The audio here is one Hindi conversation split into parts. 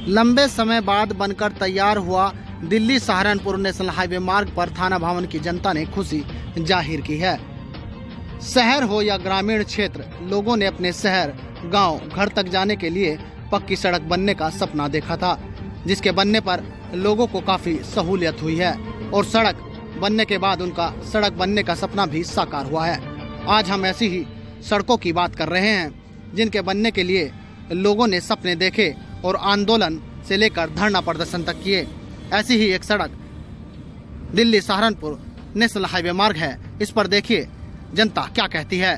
लंबे समय बाद बनकर तैयार हुआ दिल्ली सहारनपुर नेशनल हाईवे मार्ग पर थाना भवन की जनता ने खुशी जाहिर की है। शहर हो या ग्रामीण क्षेत्र, लोगों ने अपने शहर, गांव, घर तक जाने के लिए पक्की सड़क बनने का सपना देखा था, जिसके बनने पर लोगों को काफी सहूलियत हुई है और सड़क बनने के बाद उनका सड़क बनने का सपना भी साकार हुआ है। आज हम ऐसी ही सड़कों की बात कर रहे हैं जिनके बनने के लिए लोगों ने सपने देखे और आंदोलन से लेकर धरना प्रदर्शन तक किए। ऐसी ही एक सड़क दिल्ली सहारनपुर नेशनल हाईवे मार्ग है। इस पर देखिए जनता क्या कहती है।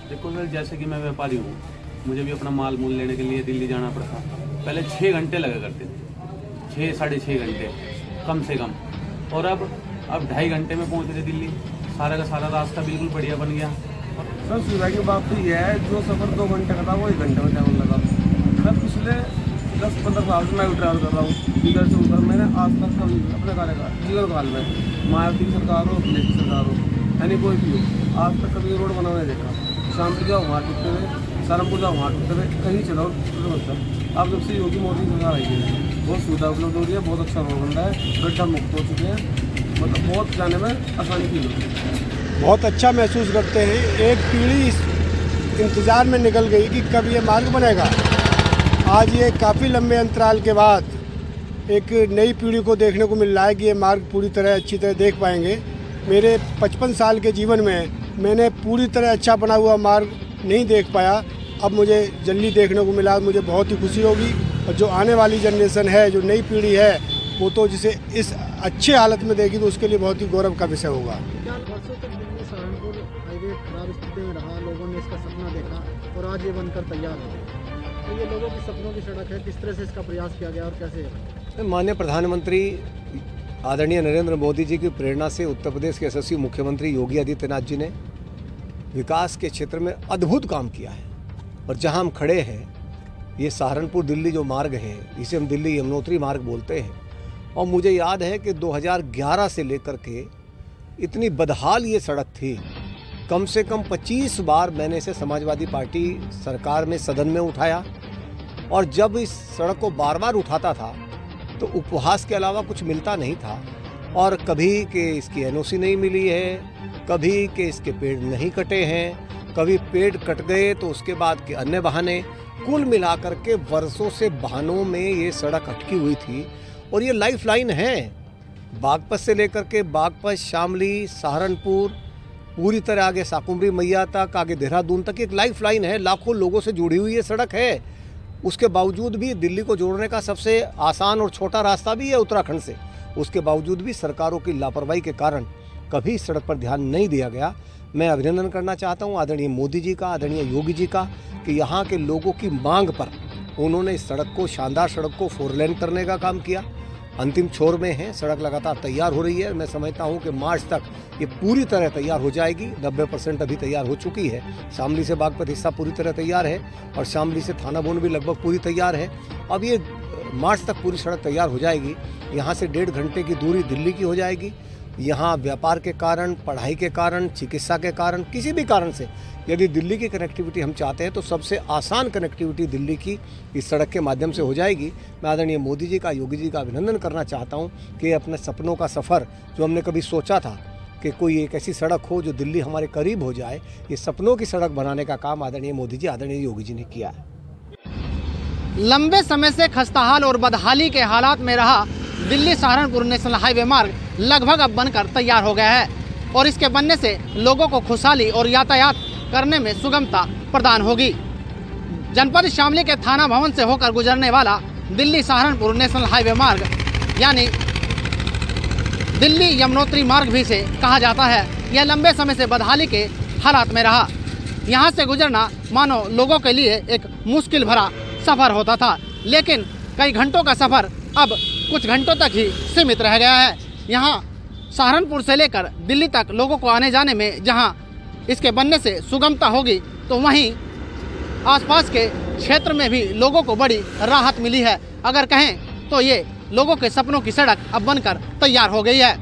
देखो सर, जैसे कि मैं व्यापारी हूँ, मुझे भी अपना माल मूल लेने के लिए दिल्ली जाना पड़ता। पहले 6 घंटे लगा करते थे, 6 साढ़े 6 घंटे कम से कम, और अब 2.5 घंटे में पहुँच रहे दिल्ली। सारा का सारा रास्ता बिल्कुल बढ़िया बन गया। सर सुविधा की बात तो ये है, जो सफ़र 2 घंटे का था वो 1 घंटे में टाइम लगा। मैं पिछले 10-15 साल से मैं भी ट्रैवल कर रहा हूँ इधर से उधर। मैंने आज तक कभी अपने कार्यकाल जीवन काल में मायावती की सरकार हो, अखिलेश की सरकार हो, यानी कोई भी हो, आज तक कभी रोड बना नहीं देखा। शाम को जाओ वहाँ टूटते हुए, सहारनपुर जाओ वहाँ टूटते हुए, कहीं चलाओ मतलब। अब जब से योगी मोदी सरकार आई है, बहुत सुविधा उपलब्ध हो रही है, बहुत अच्छा रोड बन रहा है, गड्ढा मुक्त हो चुके हैं, मतलब बहुत जाने में आसानी फील होती है। बहुत अच्छा महसूस करते हैं। एक पीढ़ी इस इंतज़ार में निकल गई कि कब ये मार्ग बनेगा। आज ये काफ़ी लंबे अंतराल के बाद एक नई पीढ़ी को देखने को मिल रहा है कि ये मार्ग पूरी तरह अच्छी तरह देख पाएंगे। मेरे 55 साल के जीवन में मैंने पूरी तरह अच्छा बना हुआ मार्ग नहीं देख पाया। अब मुझे जल्दी देखने को मिला, मुझे बहुत ही खुशी होगी। और जो आने वाली जनरेशन है, जो नई पीढ़ी है, वो तो जिसे इस अच्छे हालत में देगी तो उसके लिए बहुत ही गौरव का विषय होगा। वर्षों तक दिल्ली सहारनपुर हाईवे खराब स्थिति में रहा, लोगों ने इसका सपना देखा और आज ये बनकर तैयार हो गया। तो ये लोगों की सपनों की सड़क है, किस तरह से इसका प्रयास किया गया और कैसे ये बना? माननीय प्रधानमंत्री आदरणीय नरेंद्र मोदी जी की प्रेरणा से उत्तर प्रदेश के यशस्वी मुख्यमंत्री योगी आदित्यनाथ जी ने विकास के क्षेत्र में अद्भुत काम किया है। और जहां हम खड़े हैं, ये सहारनपुर दिल्ली जो मार्ग है, इसे हम दिल्ली यमुनोत्री मार्ग बोलते हैं। और मुझे याद है कि 2011 से लेकर के इतनी बदहाल ये सड़क थी, कम से कम 25 बार मैंने इसे समाजवादी पार्टी सरकार में सदन में उठाया। और जब इस सड़क को बार बार उठाता था तो उपहास के अलावा कुछ मिलता नहीं था। और कभी कि इसकी एनओसी नहीं मिली है, कभी कि इसके पेड़ नहीं कटे हैं, कभी पेड़ कट गए तो उसके बाद के अन्य बहाने। कुल मिलाकर के वर्षों से बहानों में ये सड़क अटकी हुई थी। और ये लाइफ लाइन है, बागपत से लेकर के बागपत, शामली, सहारनपुर, पूरी तरह आगे साकुम्बरी मैया तक, आगे देहरादून तक एक लाइफ लाइन है। लाखों लोगों से जुड़ी हुई ये सड़क है। उसके बावजूद भी दिल्ली को जोड़ने का सबसे आसान और छोटा रास्ता भी है उत्तराखंड से। उसके बावजूद भी सरकारों की लापरवाही के कारण कभी इस सड़क पर ध्यान नहीं दिया गया। मैं अभिनंदन करना चाहता हूँ आदरणीय मोदी जी का, आदरणीय योगी जी का, कि यहाँ के लोगों की मांग पर उन्होंने इस सड़क को, शानदार सड़क को 4 लेन करने का काम किया। अंतिम छोर में है, सड़क लगातार तैयार हो रही है। मैं समझता हूँ कि मार्च तक ये पूरी तरह तैयार हो जाएगी। 90% अभी तैयार हो चुकी है। शामली से बागपत हिस्सा पूरी तरह तैयार है और शामली से थाना भवन भी लगभग पूरी तैयार है। अब ये मार्च तक पूरी सड़क तैयार हो जाएगी। यहाँ से 1.5 घंटे की दूरी दिल्ली की हो जाएगी। यहाँ व्यापार के कारण, पढ़ाई के कारण, चिकित्सा के कारण, किसी भी कारण से यदि दिल्ली की कनेक्टिविटी हम चाहते हैं तो सबसे आसान कनेक्टिविटी दिल्ली की इस सड़क के माध्यम से हो जाएगी। मैं आदरणीय मोदी जी का, योगी जी का अभिनंदन करना चाहता हूँ कि अपने सपनों का सफ़र, जो हमने कभी सोचा था कि कोई एक ऐसी सड़क हो जो दिल्ली हमारे करीब हो जाए, ये सपनों की सड़क बनाने का काम आदरणीय मोदी जी, आदरणीय योगी जी ने किया है। लंबे समय से खस्ताहाल और बदहाली के हालात में रहा दिल्ली सहारनपुर नेशनल हाईवे मार्ग लगभग अब बनकर तैयार हो गया है और इसके बनने से लोगों को खुशहाली और यातायात करने में सुगमता प्रदान होगी। जनपद शामली के थाना भवन से होकर गुजरने वाला दिल्ली सहारनपुर नेशनल हाईवे मार्ग यानी दिल्ली यमुनोत्री मार्ग भी से कहा जाता है, यह लंबे समय से बदहाली के हालात में रहा। यहाँ से गुजरना मानो लोगों के लिए एक मुश्किल भरा सफर होता था, लेकिन कई घंटों का सफर अब कुछ घंटों तक ही सीमित रह गया है। यहाँ सहारनपुर से लेकर दिल्ली तक लोगों को आने जाने में जहाँ इसके बनने से सुगमता होगी, तो वहीं आसपास के क्षेत्र में भी लोगों को बड़ी राहत मिली है। अगर कहें तो ये लोगों के सपनों की सड़क अब बनकर तैयार हो गई है।